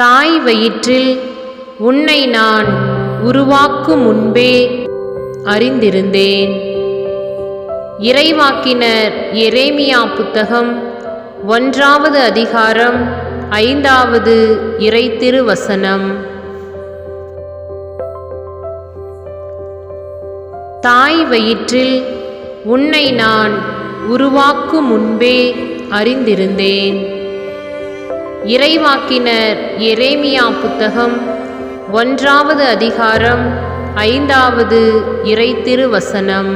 தாய் வயிற்றில் உன்னை நான் உருவாக்கும் முன்பே அறிந்திருந்தேன். இறைவாக்கினர் எரேமியா புத்தகம் 1வது அதிகாரம் 5வது இறைத்திருவசனம். தாய் வயிற்றில் உன்னை நான் உருவாக்கும் முன்பே அறிந்திருந்தேன். இறைவாக்கினர் எரேமியா புத்தகம் 1வது அதிகாரம் 5வது இறைத்திருவசனம்.